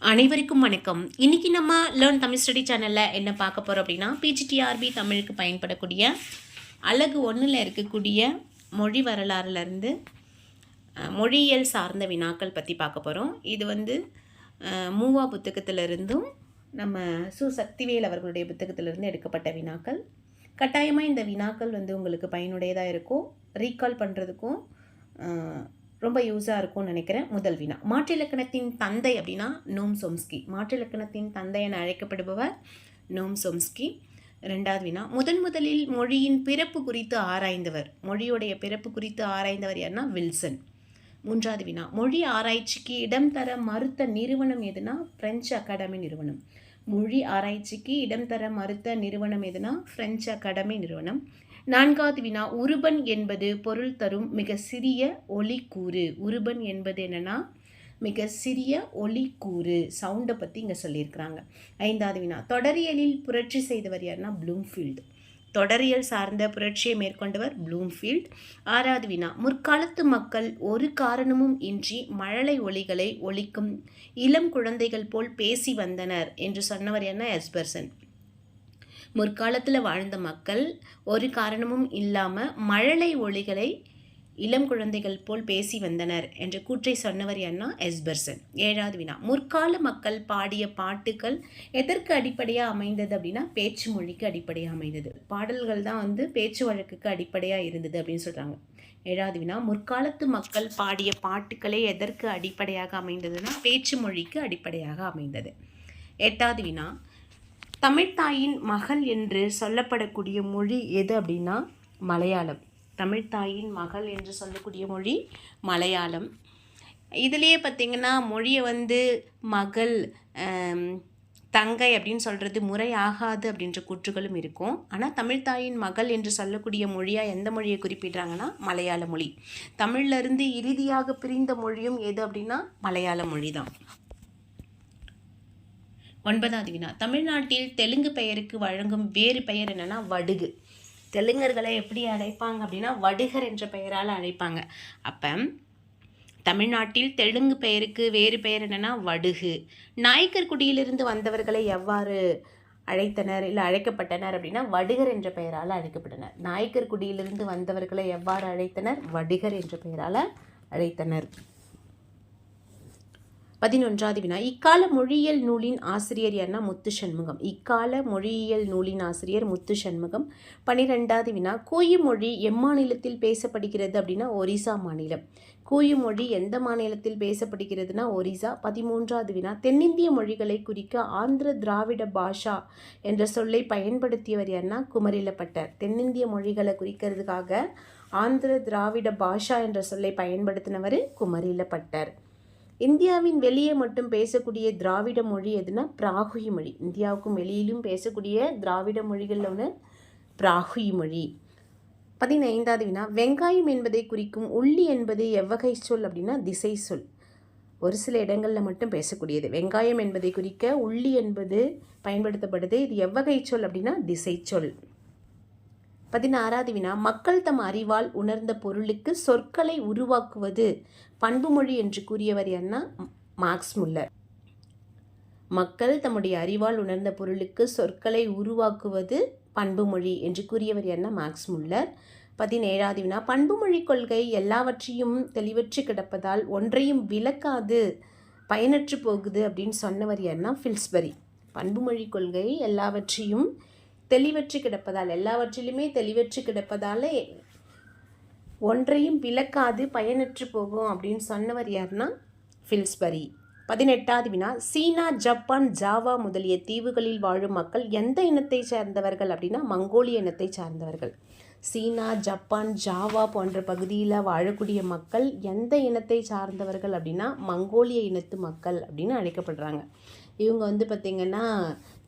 அனைவருக்கும் வணக்கம். இன்னைக்கு நம்ம லேர்ன் தமிழ் ஸ்டடி சேனலில் என்ன பார்க்க போகிறோம் அப்படின்னா, பிஜிடிஆர்பி தமிழுக்கு பயன்படக்கூடிய அலகு 1ல் இருக்கக்கூடிய மொழி வரலாறுலேருந்து மொழியியல் சார்ந்த வினாக்கள் பற்றி பார்க்க போகிறோம். இது மூவா புத்தகத்திலிருந்தும் நம்ம சக்திவேல் அவர்களுடைய புத்தகத்திலிருந்து எடுக்கப்பட்ட வினாக்கள். கட்டாயமாக இந்த வினாக்கள் உங்களுக்கு பயனுடையதாக இருக்கும், ரீகால் பண்ணுறதுக்கும் ரொம்ப யூஸாக இருக்கும்னு நினைக்கிறேன். முதல் வினா, மாற்றிலக்கணத்தின் தந்தை அப்படின்னா நோம் சோம்ஸ்கி. மாற்றிலக்கணத்தின் தந்தை என அழைக்கப்படுபவர் நோம் சோம்ஸ்கி. ரெண்டாவது வினா, முதலில் மொழியின் பிறப்பு குறித்து ஆராய்ந்தவர். மொழியுடைய பிறப்பு குறித்து ஆராய்ந்தவர் யாருன்னா வில்சன். மூன்றாவது வினா, மொழி ஆராய்ச்சிக்கு இடம் தர மறுத்த நிறுவனம் எதுனா பிரெஞ்சு அகாடமி நிறுவனம். மொழி ஆராய்ச்சிக்கு இடம் தர மறுத்த நிறுவனம் எதுனா பிரெஞ்சு அகாடமி நிறுவனம். நான்காவது வினா, உருபன் என்பது பொருள் தரும் மிக சிறிய ஒலிக்கூறு. உருபன் என்பது என்னன்னா மிக சிறிய ஒலிக்கூறு, சவுண்டை பற்றி இங்கே சொல்லியிருக்கிறாங்க. ஐந்தாவது வினா, தொடரியலில் புரட்சி செய்தவர் யாருன்னா ப்ளூம்ஃபீல்டு. தொடரியல் சார்ந்த புரட்சியை மேற்கொண்டவர் ப்ளூம்ஃபீல்ட். ஆறாவது வினா, முற்காலத்து மக்கள் ஒரு காரணமும் இன்றி மழலை ஒலிகளை ஒலிக்கும் இளம் குழந்தைகள் போல் பேசி வந்தனர் என்று சொன்னவர் என்ன எஸ்பர்சன். முற்காலத்தில் வாழ்ந்த மக்கள் ஒரு காரணமும் இல்லாமல் மழலை ஒலிகளை இளம் குழந்தைகள் போல் பேசி வந்தனர் என்ற கூற்றை சொன்னவர் என்ன எஸ்பர்சன். ஏழாவது வினா, முற்கால மக்கள் பாடிய பாட்டுக்கள் எதற்கு அடிப்படையாக அமைந்தது அப்படின்னா பேச்சு மொழிக்கு அடிப்படையாக அமைந்தது. பாடல்கள் தான் பேச்சு வழக்குக்கு அடிப்படையாக இருந்தது அப்படின்னு சொல்கிறாங்க. ஏழாவது வினா, முற்காலத்து மக்கள் பாடிய பாட்டுக்களே எதற்கு அடிப்படையாக அமைந்ததுன்னா பேச்சு மொழிக்கு அடிப்படையாக அமைந்தது. எட்டாவது வினா, தமிழ்த்தாயின் மகள் என்று சொல்லப்படக்கூடிய மொழி எது அப்படின்னா மலையாளம். தமிழ்த்தாயின் மகள் என்று சொல்லக்கூடிய மொழி மலையாளம். இதுலேயே பார்த்திங்கன்னா மொழியை மகள் தங்கை அப்படின்னு சொல்கிறது முறையாகாது அப்படின்ற கூற்றுகளும் இருக்கும். ஆனால் தமிழ்த்தாயின் மகள் என்று சொல்லக்கூடிய மொழியாக எந்த மொழியை குறிப்பிடுறாங்கன்னா மலையாள மொழி. தமிழ்லேருந்து இறுதியாக பிரிந்த மொழியும் எது அப்படின்னா மலையாள மொழி தான். ஒன்பதாவது வினா, தமிழ்நாட்டில் தெலுங்கு பெயருக்கு வழங்கும் வேறு பெயர் என்னென்னா வடுகு. தெலுங்கர்களை எப்படி அழைப்பாங்க அப்படின்னா வடுகர் என்ற பெயரால் அழைப்பாங்க. அப்போ தமிழ்நாட்டில் தெலுங்கு பெயருக்கு வேறு பெயர் என்னென்னா வடுகு. நாயக்கர் குடியிலிருந்து வந்தவர்களை எவ்வாறு அழைத்தனர் இல்லை அழைக்கப்பட்டனர் அப்படின்னா வடுகர் என்ற பெயரால் அழைக்கப்பட்டனர். நாயக்கர் குடியிலிருந்து வந்தவர்களை எவ்வாறு அழைத்தனர்? வடுகர் என்ற பெயரால் அழைத்தனர். 11வது வினா, இக்கால மொழியியல் நூலின் ஆசிரியர் யாருன்னா முத்து சண்முகம். இக்கால மொழியியல் நூலின் ஆசிரியர் முத்து சண்முகம். 12வது வினா, கூயு மொழி எம்மாநிலத்தில் பேசப்படுகிறது அப்படின்னா ஒரிசா மாநிலம். கூயு மொழி எந்த மாநிலத்தில் பேசப்படுகிறதுனா ஒரிசா. 13வது வினா, தென்னிந்திய மொழிகளை குறிக்க ஆந்திர திராவிட பாஷா என்ற சொல்லை பயன்படுத்தியவர் யாருன்னா குமரிலப்பட்டர். தென்னிந்திய மொழிகளை குறிக்கிறதுக்காக ஆந்திர திராவிட பாஷா என்ற சொல்லை பயன்படுத்தினவர் குமரிலப்பட்டர். இந்தியாவின் வெளியே மட்டும் பேசக்கூடிய திராவிட மொழி எதுனா பிராகுயி மொழி. இந்தியாவுக்கும் வெளியிலும் பேசக்கூடிய திராவிட மொழிகளில் ஒன்று பிராகுயி மொழி. 15வது வினா, வெங்காயம் என்பதை குறிக்கும் உள்ளி என்பது எவ்வகை சொல் அப்படின்னா திசை சொல். ஒரு சில இடங்களில் மட்டும் பேசக்கூடியது. வெங்காயம் என்பதை குறிக்க உள்ளி என்பது பயன்படுத்தப்படுது. இது எவ்வகை சொல் அப்படின்னா திசை சொல். 16வது வினா, மக்கள் தம் அறிவால் உணர்ந்த பொருளுக்கு சொற்களை உருவாக்குவது பண்புமொழி என்று கூறியவர் யாருன்னா மார்க்ஸ் முல்லர். மக்கள் தம்முடைய அறிவால் உணர்ந்த பொருளுக்கு சொற்களை உருவாக்குவது பண்புமொழி என்று கூறியவர் யாருன்னா மார்க்ஸ் முல்லர். 17வது வினா, பண்புமொழி கொள்கை எல்லாவற்றையும் தெளிவற்று கிடப்பதால் ஒன்றையும் விளக்காது பயனற்று போகுது அப்படின்னு சொன்னவர் யாருன்னா பில்ஸ்பரி. பண்புமொழி கொள்கை எல்லாவற்றையும் தெளிவற்று கிடப்பதால், எல்லாவற்றிலுமே தெளிவற்று கிடப்பதால் ஒன்றையும் விளக்காது பயனற்று போகும் அப்படின்னு சொன்னவர் யாருன்னா பில்ஸ்பரி. 18வது வினா, சீனா, ஜப்பான், ஜாவா முதலிய தீவுகளில் வாழும் மக்கள் எந்த இனத்தை சார்ந்தவர்கள் அப்படின்னா மங்கோலிய இனத்தை சார்ந்தவர்கள். சீனா, ஜப்பான், ஜாவா போன்ற பகுதியில் வாழக்கூடிய மக்கள் எந்த இனத்தை சார்ந்தவர்கள் அப்படின்னா மங்கோலிய இனத்து மக்கள் அப்படின்னு அழைக்கப்படுறாங்க. இவங்க பார்த்திங்கன்னா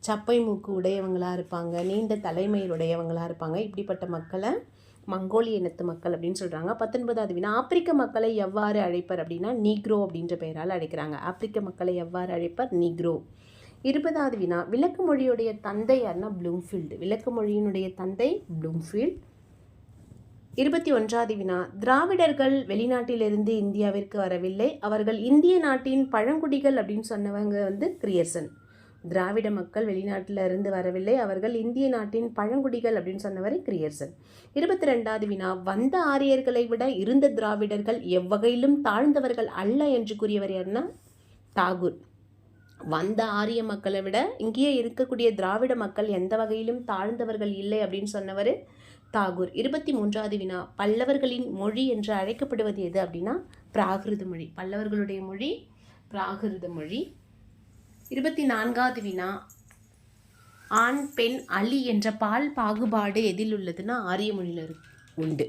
சப்பை மூக்கு உடையவங்களாக இருப்பாங்க, நீண்ட தலைமையுடையவங்களாக இருப்பாங்க. இப்படிப்பட்ட மக்களை மங்கோலிய இனத்து மக்கள் அப்படின்னு சொல்கிறாங்க. 19வது வினா, ஆப்பிரிக்க மக்களை எவ்வாறு அழைப்பர் அப்படின்னா நீக்ரோ அப்படின்ற பெயரால் அழைக்கிறாங்க. ஆப்பிரிக்க மக்களை எவ்வாறு அழைப்பர்? நீக்ரோ. 20வது வினா, விளக்க மொழியுடைய தந்தை யாருன்னா ப்ளூம்ஃபீல்டு. விளக்க மொழியினுடைய தந்தை ப்ளூம்ஃபீல்ட். 21வது வினா, திராவிடர்கள் வெளிநாட்டிலிருந்து இந்தியாவிற்கு வரவில்லை, அவர்கள் இந்திய நாட்டின் பழங்குடிகள் அப்படின்னு சொன்னவங்க கிரியர்சன். திராவிட மக்கள் வெளிநாட்டில் இருந்து வரவில்லை, அவர்கள் இந்திய நாட்டின் பழங்குடிகள் அப்படின்னு சொன்னவர் கிரியர்சன். 22வது வினா, வந்த ஆரியர்களை விட இருந்த திராவிடர்கள் எவ்வகையிலும் தாழ்ந்தவர்கள் அல்ல என்று கூறியவர் யாருன்னா தாகூர். வந்த ஆரிய மக்களை விட இங்கேயே இருக்கக்கூடிய திராவிட மக்கள் எந்த வகையிலும் தாழ்ந்தவர்கள் இல்லை அப்படின்னு சொன்னவர் தாகூர். 23வது வினா, பல்லவர்களின் மொழி என்று அழைக்கப்படுவது எது அப்படின்னா பிராகிருத மொழி. பல்லவர்களுடைய மொழி பிராகிருத மொழி. 24வது வினா, ஆண் பெண் அலி என்ற பால் பாகுபாடு எதில் உள்ளதுன்னா ஆரிய மொழியில் உண்டு.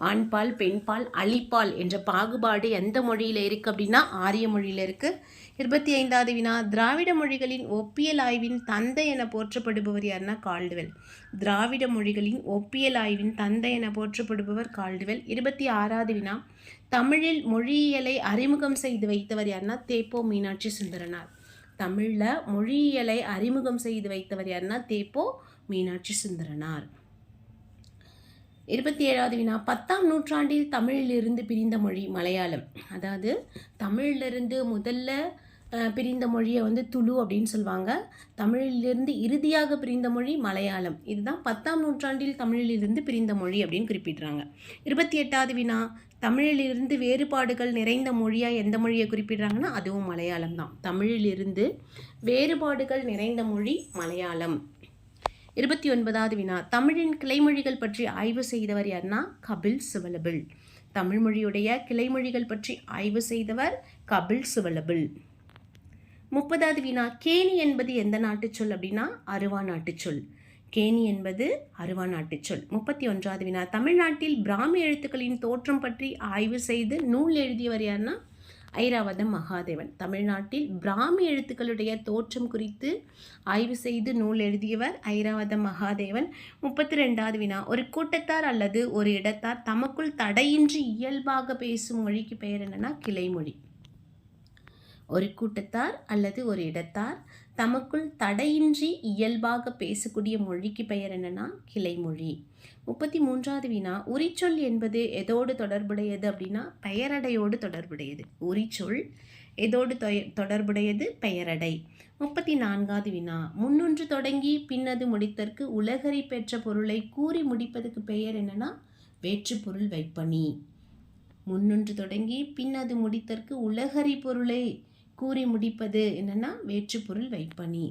ஆண் பால் பெண் பால் அலிப்பால் என்ற பாகுபாடு எந்த மொழியில் இருக்குது அப்படின்னா ஆரிய மொழியில் இருக்குது. 25வது வினா, திராவிட மொழிகளின் ஒப்பியல் ஆய்வின் தந்தை என போற்றப்படுபவர் யாருன்னா கால்டுவெல். திராவிட மொழிகளின் ஒப்பியல் ஆய்வின் தந்தை என போற்றப்படுபவர் கால்டுவெல். 26வது வினா, தமிழில் மொழியியலை அறிமுகம் செய்து வைத்தவர் யாருன்னா தேப்போ மீனாட்சி சுந்தரனார். தமிழில் மொழியியலை அறிமுகம் செய்து வைத்தவர் யாருன்னா தேப்போ மீனாட்சி சுந்தரனார். 27வது வினா, 10ஆம் நூற்றாண்டில் தமிழிலிருந்து பிரிந்த மொழி மலையாளம். அதாவது தமிழிலிருந்து முதல்ல பிரிந்த மொழியை துளு அப்படின்னு சொல்லுவாங்க. தமிழிலிருந்து இறுதியாக பிரிந்த மொழி மலையாளம். இதுதான் 10ஆம் நூற்றாண்டில் தமிழிலிருந்து பிரிந்த மொழி அப்படின்னு குறிப்பிடுறாங்க. 28வது வினா, தமிழிலிருந்து வேறுபாடுகள் நிறைந்த மொழியாக எந்த மொழியை குறிப்பிடுறாங்கன்னா அதுவும் மலையாளம் தான். தமிழிலிருந்து வேறுபாடுகள் நிறைந்த மொழி மலையாளம். 29வது வினா, தமிழின் கிளைமொழிகள் பற்றி ஆய்வு செய்தவர் யாருன்னா கபில் சுவலபிள். தமிழ் மொழியுடைய கிளைமொழிகள் பற்றி ஆய்வு செய்தவர் கபில் சுவலபிள். 30வது வினா, கேணி என்பது எந்த நாட்டுச் சொல் அப்படின்னா அருவா நாட்டுச் சொல். கேணி என்பது அருவா நாட்டுச் சொல். 31வது வினா, தமிழ்நாட்டில் பிராமி எழுத்துக்களின் தோற்றம் பற்றி ஆய்வு செய்து நூல் எழுதியவர் யாருன்னா ஐராவத மகாதேவன். தமிழ்நாட்டில் பிராமி எழுத்துக்களுடைய தோற்றம் குறித்து ஆய்வு செய்து நூல் எழுதியவர் ஐராவத மகாதேவன். 32வது வினா, ஒரு கூட்டத்தார் அல்லது ஒரு இடத்தார் தமக்குள் தடையின்றி இயல்பாக பேசும் மொழிக்கு பெயர் என்னன்னா கிளைமொழி. ஒரு கூட்டத்தார் அல்லது ஒரு இடத்தார் தமக்குள் தடையின்றி இயல்பாக பேசக்கூடிய மொழிக்கு பெயர் என்னன்னா கிளைமொழி. 33வது வினா, உரிச்சொல் என்பது எதோடு தொடர்புடையது அப்படின்னா பெயரடையோடு தொடர்புடையது. உரிச்சொல் எதோடு தொடர்புடையது பெயரடை. 34வது வினா, முன்னொன்று தொடங்கி பின்னது முடித்தற்கு உலகறி பெற்ற பொருளை கூறி முடிப்பதற்கு பெயர் என்னன்னா வேற்று பொருள் வைப்பனி. முன்னொன்று தொடங்கி பின்னது முடித்தற்கு உலகறி பொருளை கூறி முடிப்பது என்னன்னா வேற்று பொருள் வைப்பனி.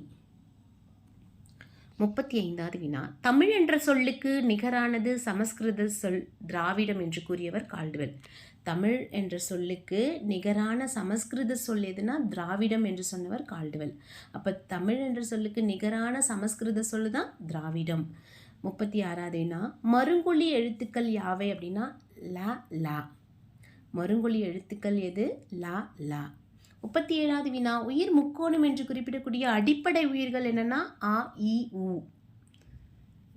35வது வினா, தமிழ் என்ற சொல்லுக்கு நிகரானது சமஸ்கிருத சொல் திராவிடம் என்று கூறியவர் கால்டுவெல். தமிழ் என்ற சொல்லுக்கு நிகரான சமஸ்கிருத சொல் எதுனா திராவிடம் என்று சொன்னவர் கால்டுவெல். அப்போ தமிழ் என்ற சொல்லுக்கு நிகரான சமஸ்கிருத சொல் தான் திராவிடம். 36வது வினா, மருங்கொழி எழுத்துக்கள் யாவை அப்படின்னா லா லா. மருங்கொழி எழுத்துக்கள் எது லா லா. 37வது வினா, உயிர் முக்கோணம் என்று குறிப்பிடக்கூடிய அடிப்படை உயிர்கள் என்னன்னா ஆ இ உ.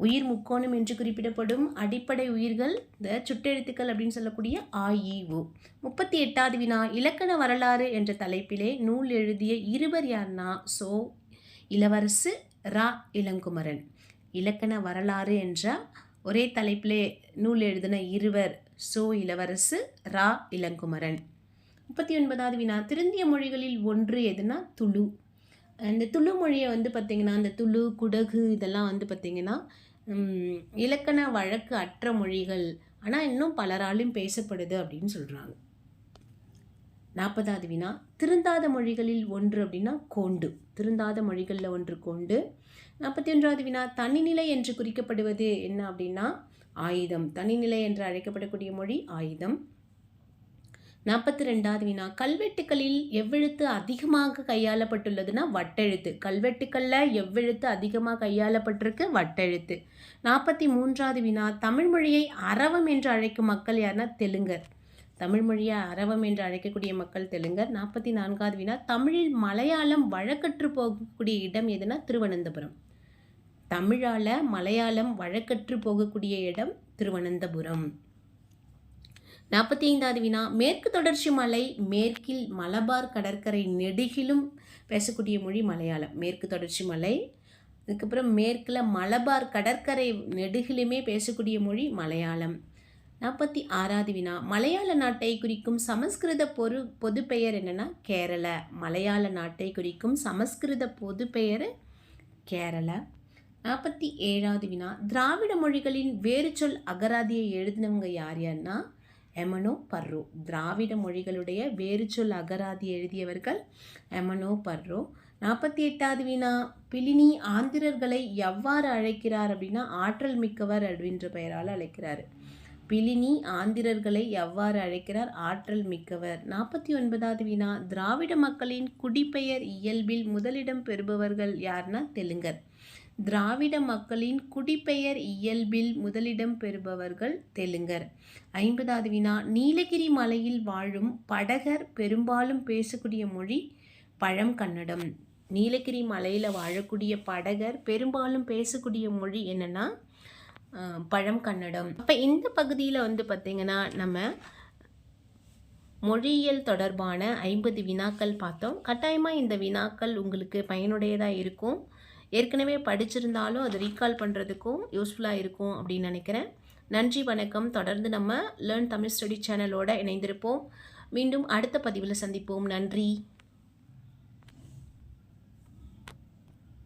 உயிர் முக்கோணம் என்று குறிப்பிடப்படும் அடிப்படை உயிர்கள் இந்த சுட்டெழுத்துக்கள் அப்படின்னு சொல்லக்கூடிய ஆ இ உ. 38வது வினா, இலக்கண வரலாறு என்ற தலைப்பிலே நூல் எழுதிய இருவர் யார்னா சோ இளவரசு ரா இளங்குமரன். இலக்கண வரலாறு என்ற ஒரே தலைப்பிலே நூல் எழுதின இருவர் சோ இளவரசு ரா இளங்குமரன். 39வது வினா, திருந்திய மொழிகளில் ஒன்று எதுனா துளு. இந்த துளு மொழியை பார்த்திங்கன்னா இந்த துளு குடகு இதெல்லாம் பார்த்திங்கன்னா இலக்கண வழக்கு அற்ற மொழிகள், ஆனால் இன்னும் பலராலும் பேசப்படுது அப்படின்னு சொல்கிறாங்க. 40வது வினா, திருந்தாத மொழிகளில் ஒன்று அப்படின்னா கோண்டு. திருந்தாத மொழிகளில் ஒன்று கோண்டு. 41வது வினா, தனிநிலை என்று குறிக்கப்படுவது என்ன அப்படின்னா ஆயுதம். தனிநிலை என்று அழைக்கப்படக்கூடிய மொழி ஆயுதம். 42வது வினா, கல்வெட்டுக்களில் எவ்வெழுத்து அதிகமாக கையாளப்பட்டுள்ளதுன்னா வட்டெழுத்து. கல்வெட்டுக்களில் எவ்வெழுத்து அதிகமாக கையாளப்பட்டிருக்கு வட்டெழுத்து. 43வது வினா, தமிழ் மொழியை அரவம் என்று அழைக்கும் மக்கள் யாருன்னா தெலுங்கர். தமிழ் மொழியை அரவம் என்று அழைக்கக்கூடிய மக்கள் தெலுங்கர். 44வது வினா, தமிழில் மலையாளம் வழக்கற்று போகக்கூடிய இடம் எதுனா திருவனந்தபுரம். தமிழால மலையாளம் வழக்கற்று போகக்கூடிய இடம் திருவனந்தபுரம். 45வது வினா, மேற்கு தொடர்ச்சி மலை மேற்கில் மலபார் கடற்கரை நெடுகிலும் பேசக்கூடிய மொழி மலையாளம். மேற்கு தொடர்ச்சி மலை, அதுக்கப்புறம் மேற்கில் மலபார் கடற்கரை நெடுகிலுமே பேசக்கூடிய மொழி மலையாளம். 46வது வினா, மலையாள நாட்டை குறிக்கும் சமஸ்கிருத பொதுப்பெயர் என்னன்னா கேரள. மலையாள நாட்டை குறிக்கும் சமஸ்கிருத பொதுப்பெயர் கேரள. 47வது வினா, திராவிட மொழிகளின் வேறு சொல் அகராதியை எழுதினவங்க யாருன்னா எமனோ பர்ரோ. திராவிட மொழிகளுடைய வேறு சொல் அகராதி எழுதியவர்கள் எமனோ பர்ரோ. 48வது வினா, பிளினி ஆந்திரர்களை எவ்வாறு அழைக்கிறார் அப்படின்னா ஆற்றல் மிக்கவர் அப்படின்ற பெயரால் அழைக்கிறார். பிளினி ஆந்திரர்களை எவ்வாறு அழைக்கிறார்? ஆற்றல் மிக்கவர். 49வது வினா, திராவிட மக்களின் குடிப்பெயர் இயல்பில் முதலிடம் பெறுபவர்கள் யாருன்னா தெலுங்கர். திராவிட மக்களின் குடிப்பெயர் இயல்பில் முதலிடம் பெறுபவர்கள் தெலுங்கர். 50வது வினா, நீலகிரி மலையில் வாழும் படகர் பெரும்பாலும் பேசக்கூடிய மொழி பழங்கன்னடம். நீலகிரி மலையில் வாழக்கூடிய படகர் பெரும்பாலும் பேசக்கூடிய மொழி என்னன்னா பழங்கன்னடம். அப்போ இந்த பகுதியில் பார்த்திங்கன்னா நம்ம மொழியியல் தொடர்பான 50 வினாக்கள் பார்த்தோம். கட்டாயமாக இந்த வினாக்கள் உங்களுக்கு பயனுடையதாக இருக்கும். ஏற்கனவே படிச்சிருந்தாலும் அதை ரீகால் பண்ணுறதுக்கும் யூஸ்ஃபுல்லாக இருக்கும் அப்படின்னு நினைக்கிறேன். நன்றி, வணக்கம். தொடர்ந்து நம்ம லேர்ன் தமிழ் ஸ்டடி சேனலோடு இணைந்திருப்போம். மீண்டும் அடுத்த பதிவில் சந்திப்போம். நன்றி.